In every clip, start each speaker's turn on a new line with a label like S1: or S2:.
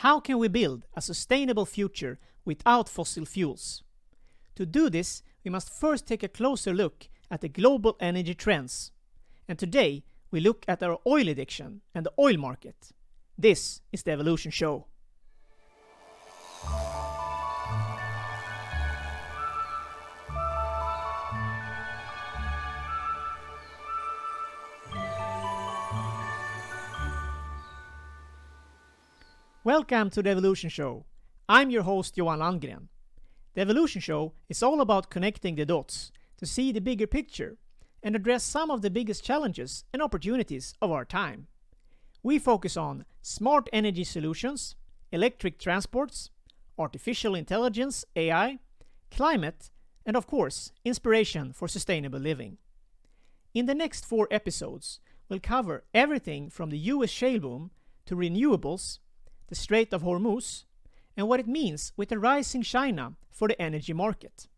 S1: how can we build a sustainable future without fossil fuels? To do this, we must first take a closer look at the global energy trends. And today, we look at our oil addiction and the oil market. This is the Evolution Show. Welcome to the Evolution Show. I'm your host Johan Landgren. The Evolution Show is all about connecting the dots to see the bigger picture and address some of the biggest challenges and opportunities of our time. We focus on smart energy solutions, electric transports, artificial intelligence, AI, climate, and of course, inspiration for sustainable living. In the next 4 episodes, we'll cover everything from the US Shale Boom to renewables, the Strait of Hormuz, and what it means with the rising China for the energy market.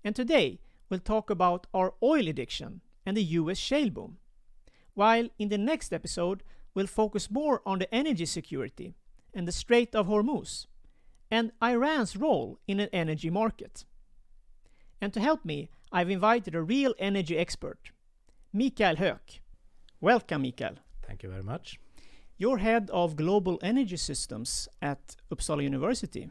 S1: And today, we'll talk about our oil addiction and the US shale boom. While in the next episode, we'll focus more on the energy security and the Strait of Hormuz and Iran's role in an energy market. And to help me, I've invited a real energy expert, Mikael Höök. Welcome, Mikael.
S2: Thank you very much.
S1: You're head of global energy systems at Uppsala University.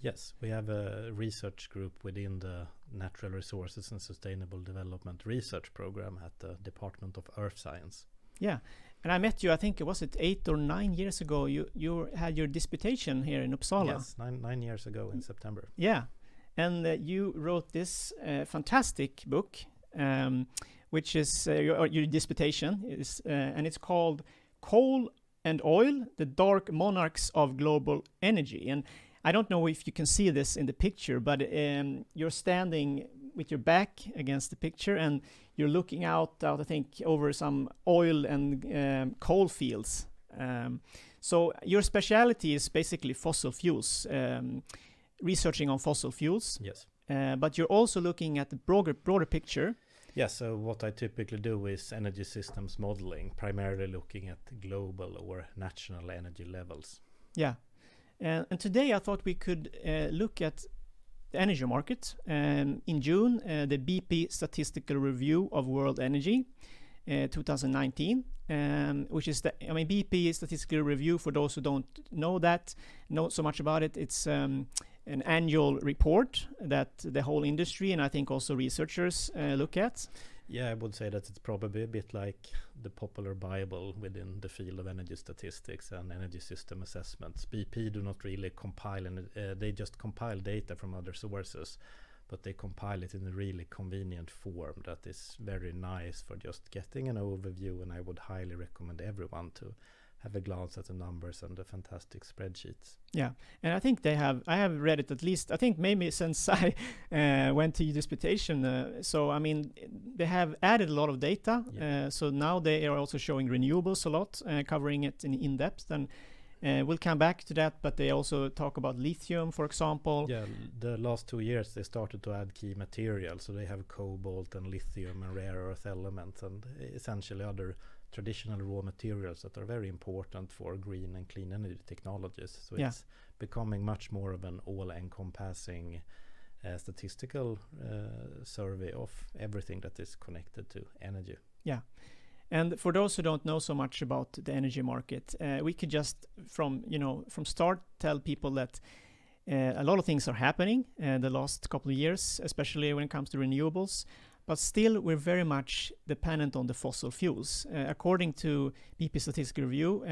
S2: Yes, we have a research group within the Natural Resources and Sustainable Development Research Program at the Department of Earth Science.
S1: Yeah, and I met you, I think, was it 8 or 9 years ago? You had your disputation here in Uppsala.
S2: Yes, nine years ago in September.
S1: Yeah, and you wrote this fantastic book, which is your disputation, and it's called Coal and Oil, the Dark Monarchs of Global Energy. And I don't know if you can see this in the picture, but you're standing with your back against the picture and you're looking out I think, over some oil and coal fields. So your specialty is basically fossil fuels, researching on fossil fuels.
S2: Yes.
S1: But you're also looking at the broader picture.
S2: Yeah, so what I typically do is energy systems modeling, primarily looking at global or national energy levels.
S1: Yeah, and today I thought we could look at the energy market. In June, the BP Statistical Review of World Energy 2019, which is BP Statistical Review, for those who don't know so much about it, it's an annual report that the whole industry and I think also researchers look at.
S2: Yeah, I would say that it's probably a bit like the popular Bible within the field of energy statistics and energy system assessments. BP do not really compile, and they just compile data from other sources, but they compile it in a really convenient form that is very nice for just getting an overview, and I would highly recommend everyone to have a glance at the numbers and the fantastic spreadsheets.
S1: Yeah, and I think I have read it at least, I think maybe since I went to disputation. So, I mean, they have added a lot of data. Yeah. So now they are also showing renewables a lot, covering it in depth. And we'll come back to that, but they also talk about lithium, for example.
S2: Yeah, the last 2 years they started to add key materials. So they have cobalt and lithium and rare earth elements and essentially other traditional raw materials that are very important for green and clean energy technologies. So it's becoming much more of an all-encompassing statistical survey of everything that is connected to energy.
S1: Yeah. And for those who don't know so much about the energy market, we could just from start tell people that a lot of things are happening the last couple of years, especially when it comes to renewables. But still, we're very much dependent on the fossil fuels. According to BP Statistical Review,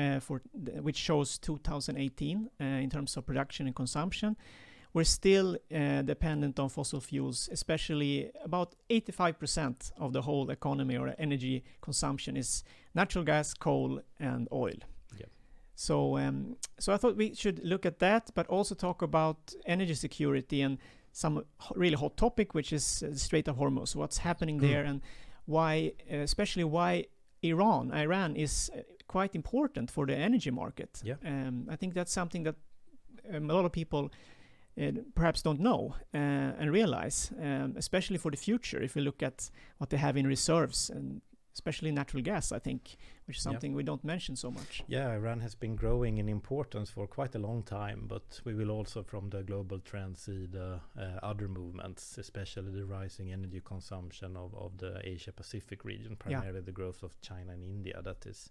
S1: which shows 2018 in terms of production and consumption, we're still dependent on fossil fuels, especially about 85% of the whole economy or energy consumption is natural gas, coal, and oil.
S2: Yeah.
S1: So I thought we should look at that, but also talk about energy security and some really hot topic, which is the Strait of Hormuz. What's happening there, and why, especially why Iran is quite important for the energy market.
S2: Yeah.
S1: I think that's something that a lot of people perhaps don't know and realize, especially for the future. If we look at what they have in reserves, and especially natural gas, I think, which is something we don't mention so much.
S2: Yeah, Iran has been growing in importance for quite a long time, but we will also from the global trend see the other movements, especially the rising energy consumption of the Asia-Pacific region, primarily the growth of China and India, that is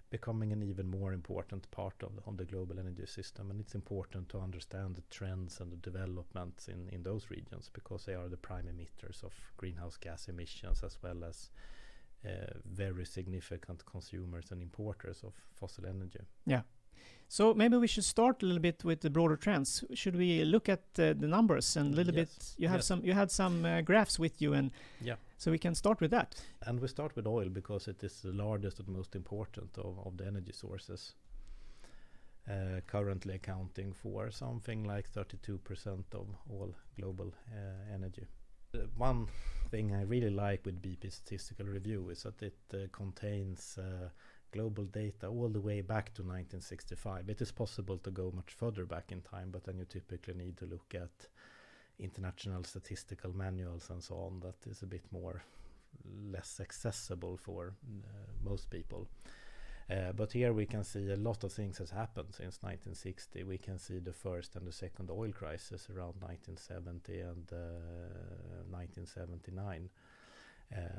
S2: becoming an even more important part of the global energy system. And it's important to understand the trends and the developments in those regions, because they are the prime emitters of greenhouse gas emissions, as well as very significant consumers and importers of fossil energy.
S1: Yeah. So maybe we should start a little bit with the broader trends. Should we look at the numbers and a little bit? You had some graphs with you, and so we can start with that.
S2: And we start with oil because it is the largest and most important of the energy sources. Currently accounting for something like 32% of all global energy. One thing I really like with BP Statistical Review is that it contains global data all the way back to 1965. It is possible to go much further back in time, but then you typically need to look at international statistical manuals and so on. That is a bit less accessible for most people. But here we can see a lot of things has happened since 1960. We can see the first and the second oil crisis around 1970 and 1979.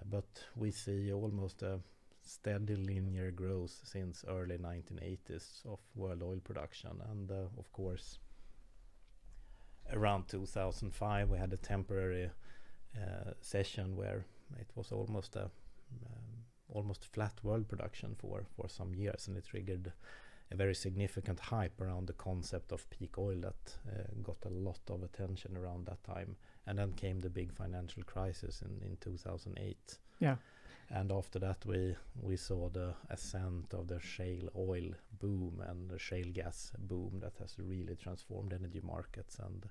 S2: But we see almost a steady linear growth since early 1980s of world oil production. And of course, around 2005 we had a temporary session where it was almost flat world production for some years, and it triggered a very significant hype around the concept of peak oil that got a lot of attention around that time. And then came the big financial crisis in 2008. Yeah. And after that we saw the ascent of the shale oil boom and the shale gas boom that has really transformed energy markets. And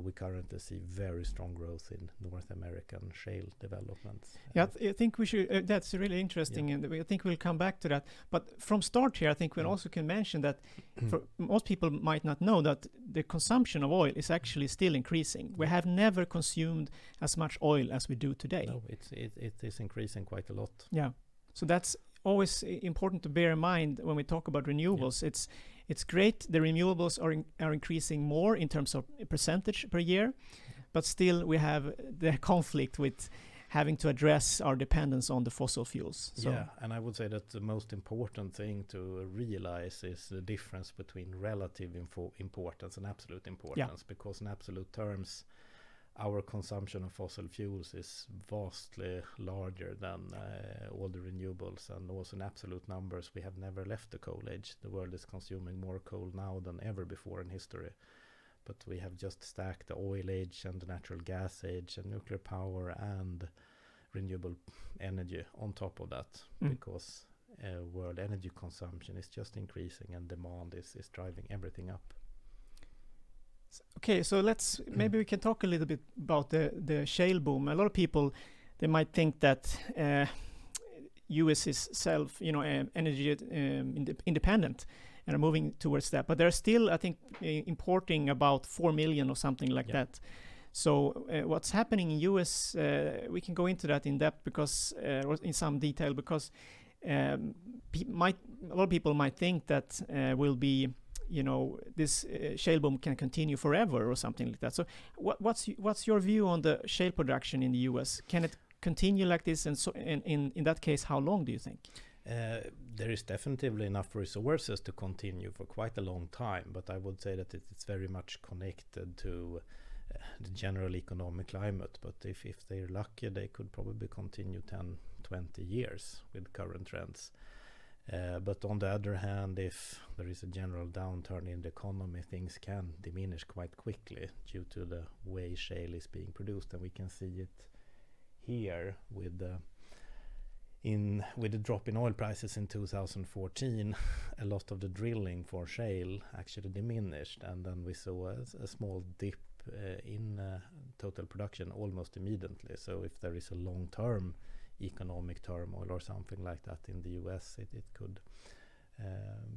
S2: we currently see very strong growth in North American shale developments.
S1: Yeah, I think we should. That's really interesting, and I think we'll come back to that. But from start here, I think we also can mention that for most people might not know that the consumption of oil is actually still increasing. We have never consumed as much oil as we do today.
S2: No, it is increasing quite a lot.
S1: Yeah, so that's always important to bear in mind when we talk about renewables. Yeah. It's great the renewables are increasing more in terms of percentage per year, but still we have the conflict with having to address our dependence on the fossil fuels. So
S2: yeah, and I would say that the most important thing to realize is the difference between relative importance and absolute importance, because in absolute terms our consumption of fossil fuels is vastly larger than all the renewables, and also in absolute numbers we have never left the coal age. The world is consuming more coal now than ever before in history, but we have just stacked the oil age and the natural gas age and nuclear power and renewable energy on top of that, because world energy consumption is just increasing and demand is driving everything up.
S1: Okay, so maybe we can talk a little bit about the shale boom. A lot of people, they might think that US is energy independent and are moving towards that, but they're still, I think, importing about 4 million or something like that. So what's happening in US, we can go into that in depth because, or in some detail, because a lot of people might think that will be, this shale boom can continue forever or something like that. So what's your view on the shale production in the US? Can it continue like this? And so in that case, how long do you think?
S2: There is definitely enough resources to continue for quite a long time, but I would say that it's very much connected to the general economic climate. But if they're lucky, they could probably continue 10, 20 years with current trends. But on the other hand, if there is a general downturn in the economy, things can diminish quite quickly due to the way shale is being produced. And we can see it here with the drop in oil prices in 2014. A lot of the drilling for shale actually diminished, and then we saw a small dip in total production almost immediately. So if there is a long-term economic turmoil or something like that in the US, it could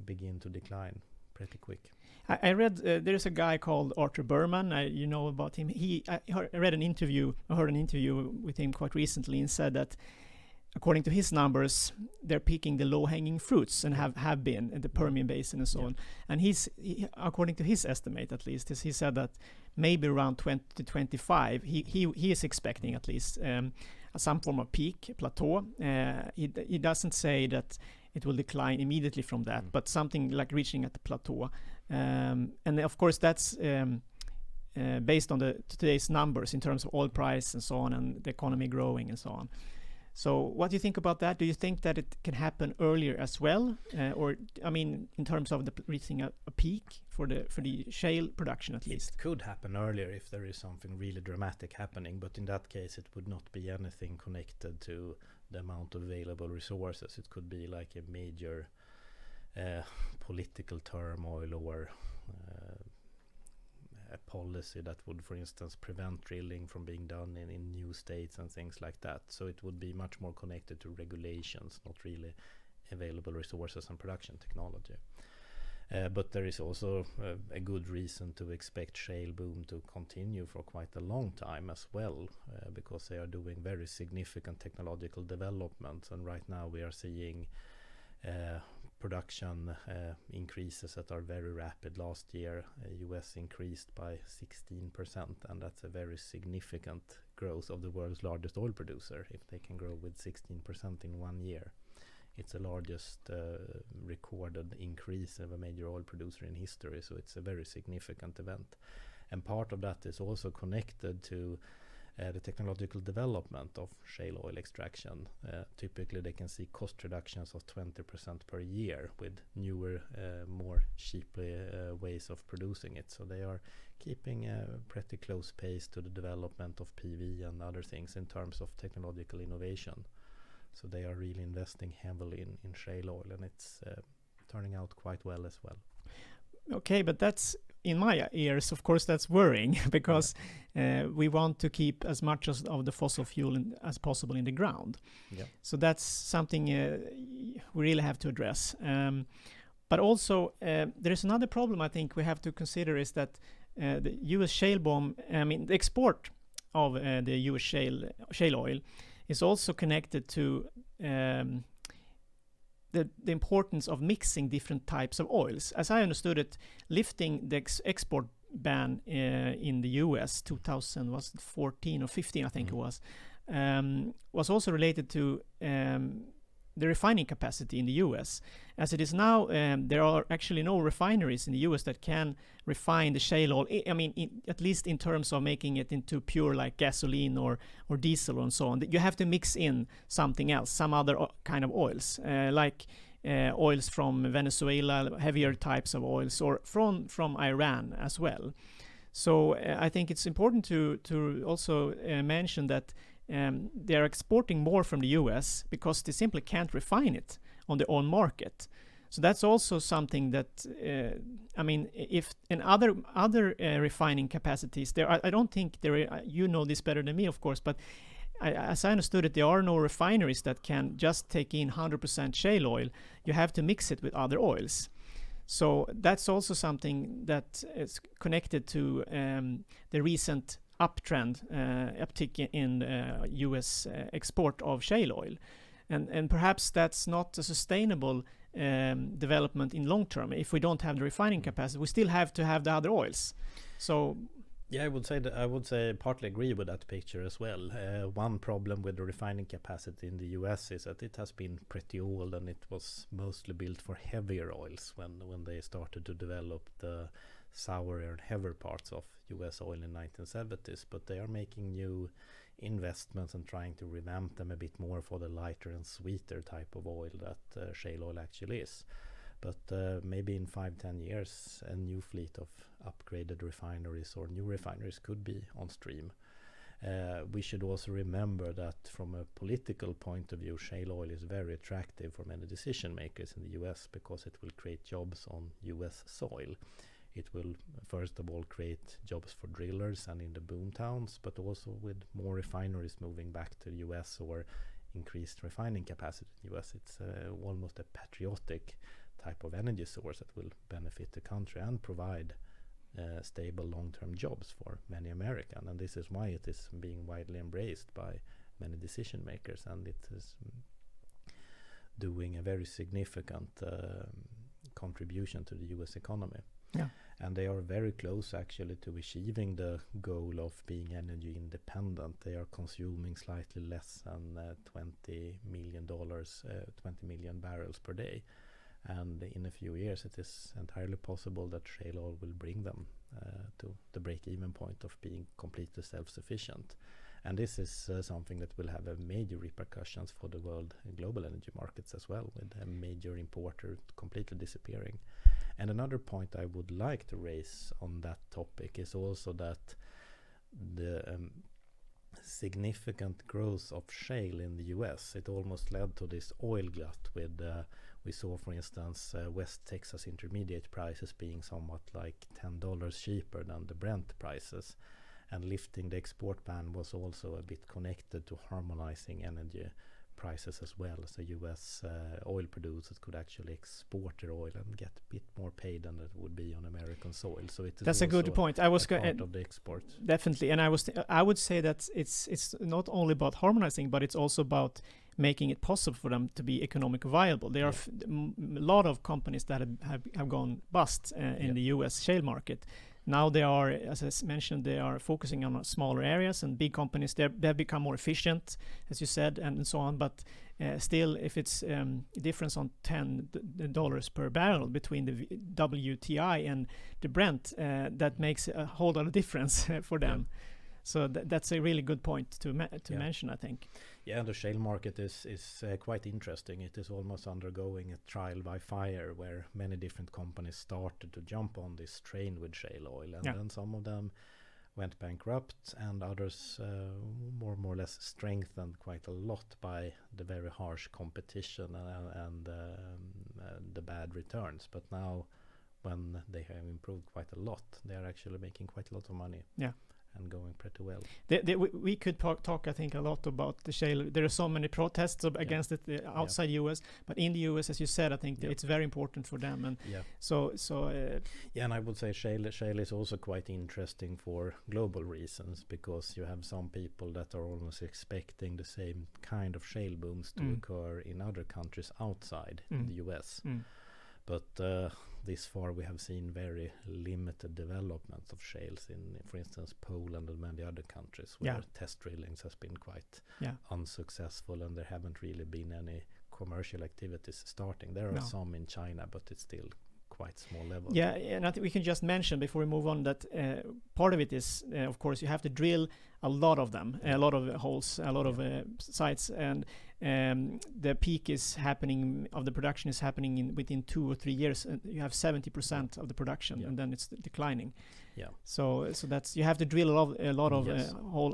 S2: begin to decline pretty quick.
S1: I read there's a guy called Arthur Berman. You know about him. I heard an interview with him quite recently, and said that according to his numbers, they're picking the low-hanging fruits and have been in the Permian Basin and so on. And according to his estimate, at least, he said that maybe around 2025, he is expecting at least some form of peak plateau. He doesn't say that it will decline immediately from that, but something like reaching at the plateau. And of course, that's based on today's numbers in terms of oil price and so on, and the economy growing and so on. So what do you think about that? Do you think that it can happen earlier as well? Or, I mean, in terms of reaching a peak for the shale production at least?
S2: It could happen earlier if there is something really dramatic happening, but in that case it would not be anything connected to the amount of available resources. It could be like a major political turmoil or a policy that would, for instance, prevent drilling from being done in new states and things like that. So it would be much more connected to regulations, not really available resources and production technology. But there is also a good reason to expect shale boom to continue for quite a long time as well, because they are doing very significant technological developments. And right now we are seeing production increases that are very rapid. Last year, US increased by 16%, and that's a very significant growth of the world's largest oil producer. If they can grow with 16% in 1 year, it's the largest recorded increase of a major oil producer in history. So it's a very significant event. And part of that is also connected to the technological development of shale oil extraction. Typically they can see cost reductions of 20% per year with newer, more cheaply ways of producing it. So they are keeping a pretty close pace to the development of PV and other things in terms of technological innovation. So they are really investing heavily in shale oil, and it's turning out quite well as well.
S1: Okay, but that's, in my ears, of course, that's worrying because we want to keep as much of the fossil fuel as possible in the ground. Yeah. So that's something we really have to address. But also, there is another problem I think we have to consider is that the US Shale Boom, I mean, the export of the US shale oil is also connected to the importance of mixing different types of oils. As I understood it, lifting the export ban in the US 2014 or 15, I think it was also related to the refining capacity in the US. As it is now, there are actually no refineries in the US that can refine the shale oil. I mean, at least in terms of making it into pure like gasoline or diesel and so on. You have to mix in something else, some other kind of oils, like oils from Venezuela, heavier types of oils, or from Iran as well. So I think it's important to also mention that they're exporting more from the US because they simply can't refine it on their own market. So that's also something that, I mean, if in other refining capacities, I don't think there are, you know this better than me, of course, but as I understood it, there are no refineries that can just take in 100% shale oil. You have to mix it with other oils. So that's also something that is connected to the recent uptrend, uptick in US export of shale oil. And perhaps that's not a sustainable development in long term. If we don't have the refining capacity, we still have to have the other oils. So
S2: yeah, I would say partly agree with that picture as well. One problem with the refining capacity in the US is that it has been pretty old, and it was mostly built for heavier oils when they started to develop the sourer and heavier parts of US oil in 1970s. But they are making new investments and trying to revamp them a bit more for the lighter and sweeter type of oil that shale oil actually is. But maybe in 5-10 years a new fleet of upgraded refineries or new refineries could be on stream. We should also remember that from a political point of view, shale oil is very attractive for many decision makers in the US because it will create jobs on US soil. It will first of all create jobs for drillers and in the boom towns, but also with more refineries moving back to the US or increased refining capacity in the US. It's almost a patriotic type of energy source that will benefit the country and provide stable long-term jobs for many Americans. And this is why it is being widely embraced by many decision makers, and it is doing a very significant contribution to the US economy.
S1: Yeah.
S2: And they are very close actually to achieving the goal of being energy independent. They are consuming slightly less than $20 million barrels per day. And in a few years, it is entirely possible that shale oil will bring them to the break-even point of being completely self-sufficient. And this is something that will have a major repercussions for the world global energy markets as well, with a major importer completely disappearing. And another point I would like to raise on that topic is also that the significant growth of shale in the US, it almost led to this oil glut with we saw, for instance, West Texas intermediate prices being somewhat like $10 cheaper than the Brent prices. And lifting the export ban was also a bit connected to harmonizing energy prices as well. So US oil producers could actually export their oil and get a bit more paid than it would be on American soil. So it is
S1: that's a good point. I was
S2: part of the export.
S1: Definitely, and I would say that it's not only about harmonizing, but it's also about making it possible for them to be economic viable. There are a lot of companies that have gone bust in the US shale market. Now they are, as I mentioned, they are focusing on smaller areas, and big companies, they've become more efficient, as you said, and so on. But still, if it's a difference on $10 per barrel between the WTI and the Brent, that makes a whole lot of difference for them. Yeah. So that's a really good point to mention, I think.
S2: Yeah, the shale market is quite interesting. It is almost undergoing a trial by fire, where many different companies started to jump on this train with shale oil, and then some of them went bankrupt, and others more or less strengthened quite a lot by the very harsh competition and the bad returns. But now, when they have improved quite a lot, they are actually making quite a lot of money.
S1: Yeah.
S2: And going pretty well.
S1: We could talk, I think, a lot about the shale. There are so many protests against it outside US, but in the US, as you said, I think it's very important for them. And
S2: and I would say shale is also quite interesting for global reasons, because you have some people that are almost expecting the same kind of shale booms to occur in other countries outside the US. But this far we have seen very limited development of shales in, for instance, Poland and many other countries where test drillings has been quite unsuccessful, and there haven't really been any commercial activities starting. There are some in China, but it's still quite small level.
S1: Yeah, and I think we can just mention before we move on that part of it is, of course, you have to drill a lot of them, a lot of holes, a lot of sites, and the peak is happening of the production is happening within 2 or 3 years, and you have 70% of the production, and then it's declining.
S2: Yeah.
S1: So that's, you have to drill a lot of hole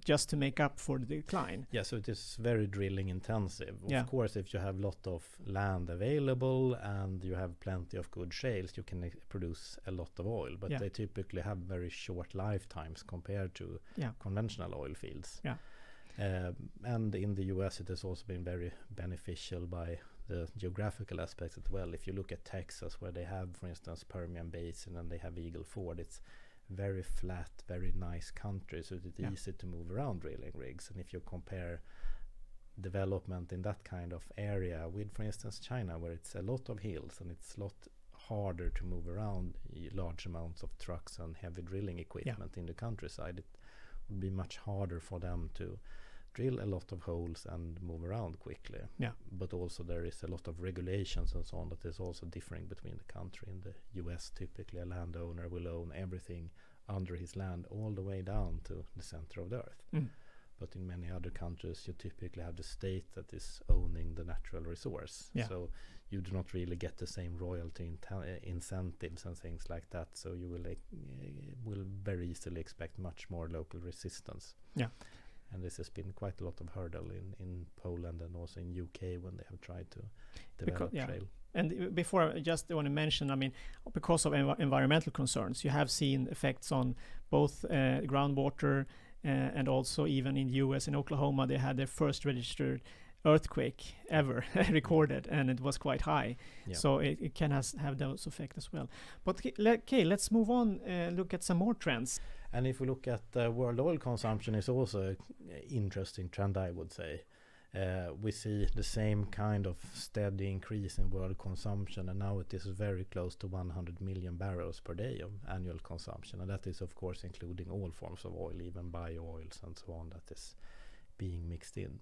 S1: just to make up for the decline.
S2: Yeah, so it is very drilling intensive. Of course, if you have a lot of land available and you have plenty of good shales, you can produce a lot of oil, but they typically have very short lifetimes compared to conventional oil fields.
S1: Yeah.
S2: And in the US, it has also been very beneficial by the geographical aspects as well. If you look at Texas, where they have, for instance, Permian Basin and they have Eagle Ford, it's very flat, very nice country, so it's easy to move around drilling rigs. And if you compare development in that kind of area with, for instance, China, where it's a lot of hills and it's a lot harder to move around large amounts of trucks and heavy drilling equipment in the countryside, it would be much harder for them to drill a lot of holes and move around quickly. Yeah. But also there is a lot of regulations and so on that is also differing between the country. In the US, typically a landowner will own everything under his land all the way down to the center of the earth. But in many other countries, you typically have the state that is owning the natural resource. So you do not really get the same royalty incentives and things like that. So you will very easily expect much more local resistance. Yeah. And this has been quite a lot of hurdle in Poland and also in UK when they have tried to develop shale.
S1: And before, I just want to mention, I mean, because of environmental concerns, you have seen effects on both groundwater and also even in the US, in Oklahoma, they had their first registered earthquake ever recorded, and it was quite high. So it can have those effects as well. But okay, let's move on, look at some more trends.
S2: And if we look at world oil consumption, is also an interesting trend, I would say. We see the same kind of steady increase in world consumption, and now it is very close to 100 million barrels per day of annual consumption, and that is of course including all forms of oil, even bio-oils and so on, that is being mixed in.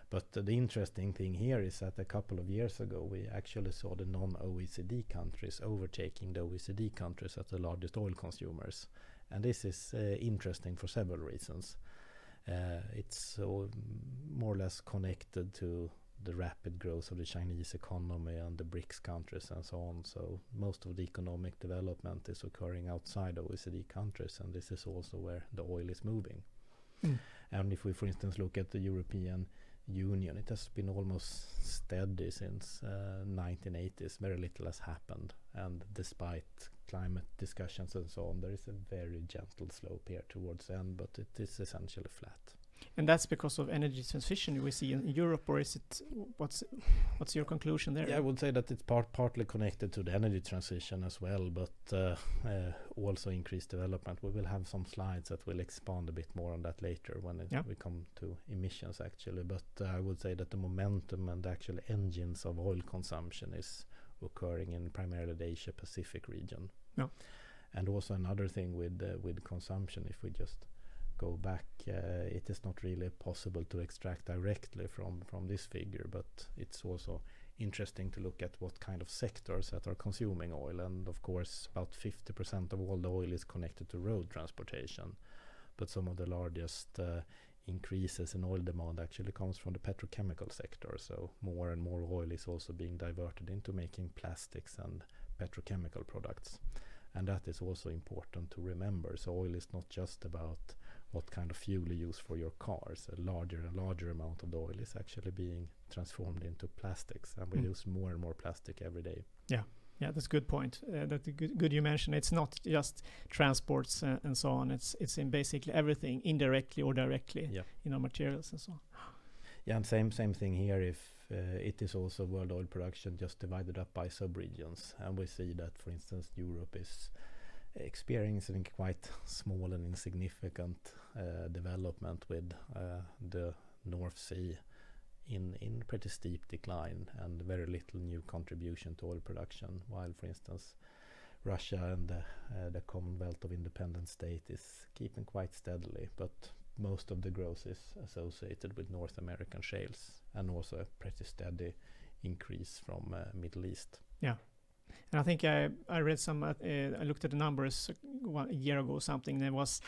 S2: But the interesting thing here is that a couple of years ago we actually saw the non-OECD countries overtaking the OECD countries as the largest oil consumers, and this is interesting for several reasons. It's more or less connected to the rapid growth of the Chinese economy and the BRICS countries and so on. So most of the economic development is occurring outside OECD countries, and this is also where the oil is moving. And if we, for instance, look at the European Union, it has been almost steady since 1980s. Very little has happened, and despite climate discussions and so on, there is a very gentle slope here towards the end, but it is essentially flat.
S1: And that's because of energy transition we see in Europe, or is it, what's your conclusion there?
S2: Yeah, I would say that it's partly connected to the energy transition as well, but also increased development. We will have some slides that will expand a bit more on that later when we come to emissions actually, but I would say that the momentum and the actual engines of oil consumption is occurring in primarily the Asia Pacific region.
S1: Yeah.
S2: And also another thing with consumption, if we just go back, it is not really possible to extract directly from this figure, but it's also interesting to look at what kind of sectors that are consuming oil, and of course about 50% of all the oil is connected to road transportation, but some of the largest increases in oil demand actually comes from the petrochemical sector, so more and more oil is also being diverted into making plastics and petrochemical products, and that is also important to remember. So oil is not just about what kind of fuel you use for your cars. A larger and larger amount of the oil is actually being transformed into plastics, and we use more and more plastic every day.
S1: Yeah, that's a good point. That's good you mentioned. It's not just transports and so on. It's in basically everything, indirectly or directly, materials and so on.
S2: Yeah, and same thing here. If it is also world oil production just divided up by sub-regions, and we see that, for instance, Europe is experiencing quite small and insignificant development with the North Sea in pretty steep decline and very little new contribution to oil production, while, for instance, Russia and the Commonwealth of Independent State is keeping quite steadily, but most of the growth is associated with North American shales, and also a pretty steady increase from Middle East.
S1: Yeah. And I think I read some, I looked at the numbers a year ago or something. There was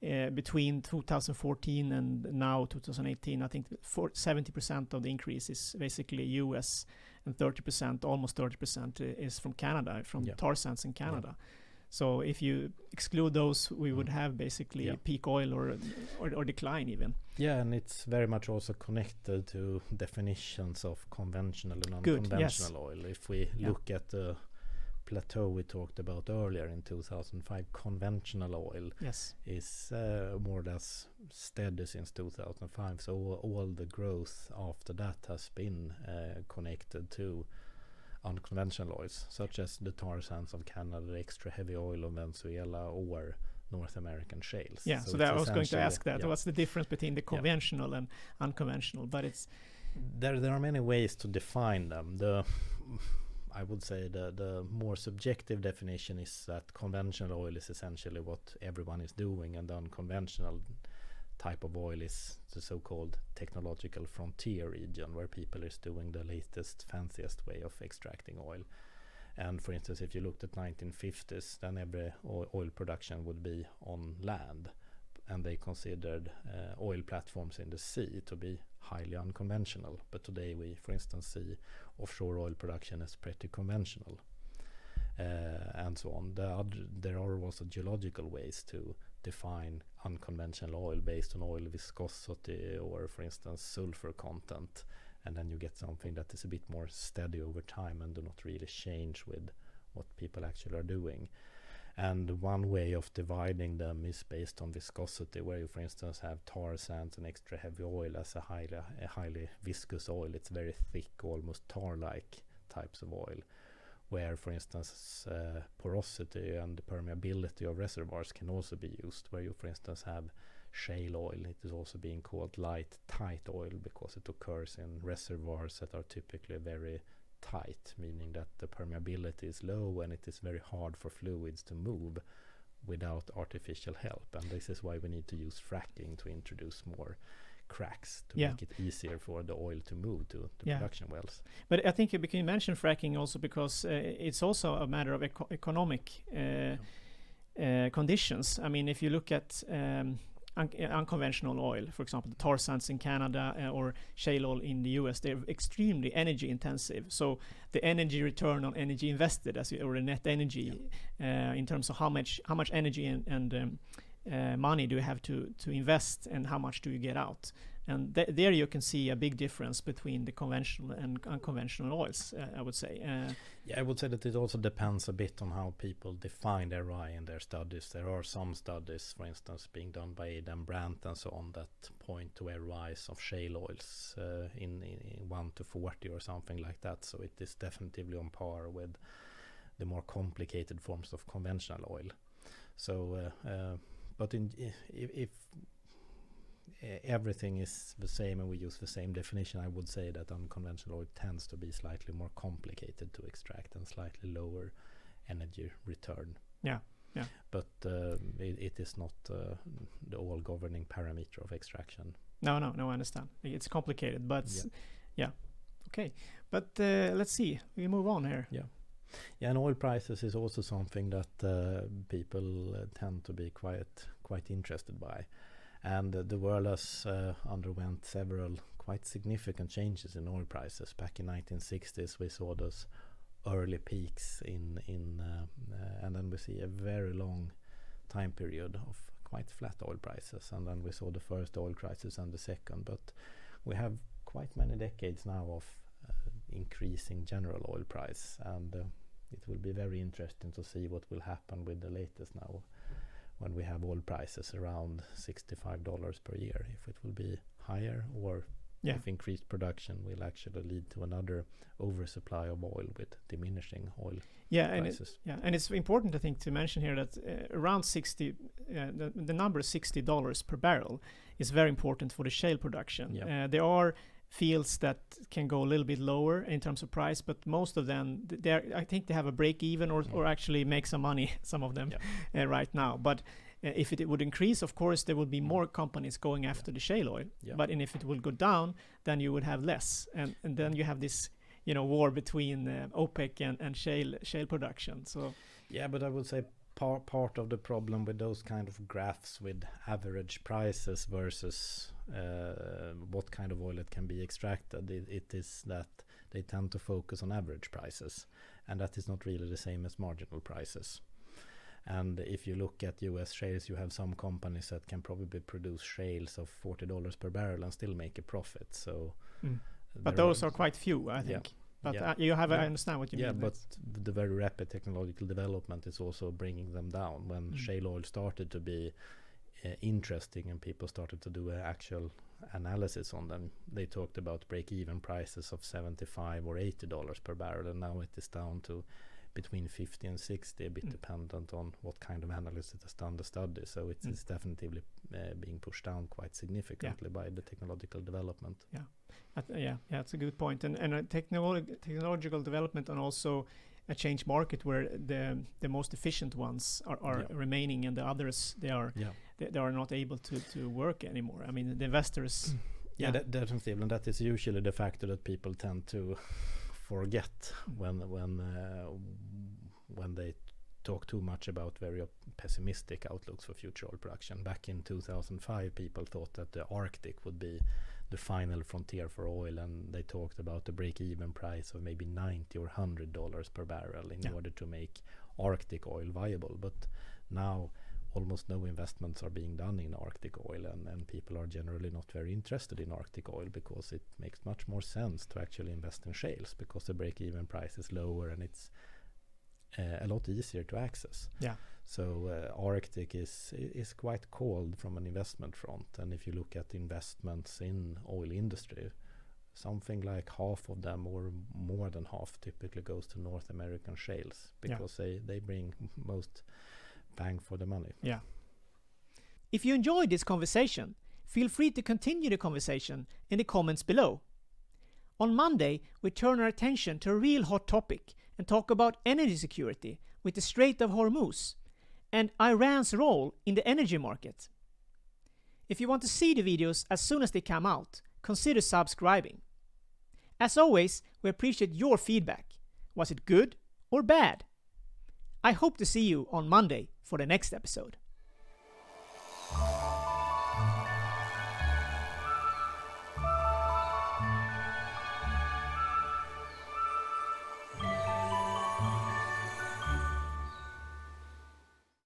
S1: between 2014 and now 2018, I think 70% of the increase is basically US, and 30%, almost 30% is from Canada, from tar sands in Canada. Yeah. So if you exclude those, we would have basically peak oil or decline even.
S2: Yeah, and it's very much also connected to definitions of conventional and unconventional oil. If we look at the plateau we talked about earlier in 2005, conventional oil is more or less steady since 2005. So all the growth after that has been connected to unconventional oils, such as the tar sands of Canada, the extra heavy oil of Venezuela, or North American shales.
S1: Yeah, so that I was going to ask that. What's the difference between the conventional and unconventional? But it's
S2: there are many ways to define them. I would say the more subjective definition is that conventional oil is essentially what everyone is doing, and the unconventional type of oil is the so-called technological frontier region, where people is doing the latest, fanciest way of extracting oil. And for instance, if you looked at 1950s, then every oil production would be on land, and they considered oil platforms in the sea to be highly unconventional. But today we, for instance, see offshore oil production as pretty conventional, and so on. There are also geological ways to define unconventional oil based on oil viscosity or, for instance, sulfur content, and then you get something that is a bit more steady over time and do not really change with what people actually are doing. And one way of dividing them is based on viscosity, where you, for instance, have tar sands and extra heavy oil as a highly viscous oil. It's very thick, almost tar-like types of oil, where, for instance, porosity and permeability of reservoirs can also be used, where you, for instance, have shale oil. It is also being called light tight oil because it occurs in reservoirs that are typically very tight, meaning that the permeability is low and it is very hard for fluids to move without artificial help. And this is why we need to use fracking to introduce more cracks to make it easier for the oil to move to the production wells.
S1: But I think you mentioned fracking also because it's also a matter of economic conditions. I mean, if you look at unconventional oil, for example, the tar sands in Canada or shale oil in the US, they're extremely energy intensive. So the energy return on energy invested, or the net energy, in terms of how much energy and money do you have to invest and how much do you get out, and there you can see a big difference between the conventional and unconventional oils, I would say.
S2: I would say that it also depends a bit on how people define ROI in their studies. There are some studies, for instance, being done by Adam Brandt and so on, that point to ROIs of shale oils in 1 to 40 or something like that. So it is definitely on par with the more complicated forms of conventional oil. So but if everything is the same and we use the same definition, I would say that unconventional oil tends to be slightly more complicated to extract and slightly lower energy return. But it is not the all governing parameter of extraction.
S1: No, I understand. It's complicated, but okay. But let's see. We move on here.
S2: And oil prices is also something that people tend to be quite interested by. And the world has underwent several quite significant changes in oil prices. Back in 1960s, we saw those early peaks and then we see a very long time period of quite flat oil prices. And then we saw the first oil crisis and the second. But we have quite many decades now of increasing general oil price. And it will be very interesting to see what will happen with the latest now, when we have oil prices around $65 per year, if it will be higher or if increased production will actually lead to another oversupply of oil with diminishing oil prices.
S1: And it's important, I think, to mention here that around 60, the number $60 per barrel is very important for the shale production. There are fields that can go a little bit lower in terms of price, but most of them, I think they have a break even or actually make some money, some of them right now. But if it would increase, of course, there would be more companies going after the shale oil. But if it will go down, then you would have less. And then you have this, war between OPEC and shale production. So
S2: but I would say part of the problem with those kind of graphs with average prices versus what kind of oil it can be extracted, it is that they tend to focus on average prices, and that is not really the same as marginal prices. And if you look at US shales, you have some companies that can probably produce shales of $40 per barrel and still make a profit. So
S1: but those are quite few, I think. But I understand what you mean.
S2: But the very rapid technological development is also bringing them down. When shale oil started to be interesting and people started to do actual analysis on them, they talked about break-even prices of $75 or $80 per barrel, and now it is down to between 50 and 60, a bit dependent on what kind of analysis has done the study. So it is definitely being pushed down quite significantly by the technological development. That's a good point. And a technological development, and also a changed market where the most efficient ones are remaining, and the others they are not able to work anymore. I mean, the investors. That definitely, and that is usually the factor that people tend to forget when they talk too much about very pessimistic outlooks for future oil production. Back in 2005, people thought that the Arctic would be the final frontier for oil, and they talked about the break-even price of maybe $90 or $100 per barrel in order to make Arctic oil viable. But now almost no investments are being done in Arctic oil, and people are generally not very interested in Arctic oil because it makes much more sense to actually invest in shales, because the break-even price is lower and it's a lot easier to access. So Arctic is quite cold from an investment front, and if you look at investments in oil industry, something like half of them, or more than half, typically goes to North American shales, because they bring most bang for the money.
S1: Yeah. If you enjoyed this conversation, feel free to continue the conversation in the comments below. On Monday, we turn our attention to a real hot topic and talk about energy security with the Strait of Hormuz and Iran's role in the energy market. If you want to see the videos as soon as they come out, consider subscribing. As always, we appreciate your feedback. Was it good or bad? I hope to see you on Monday for the next episode.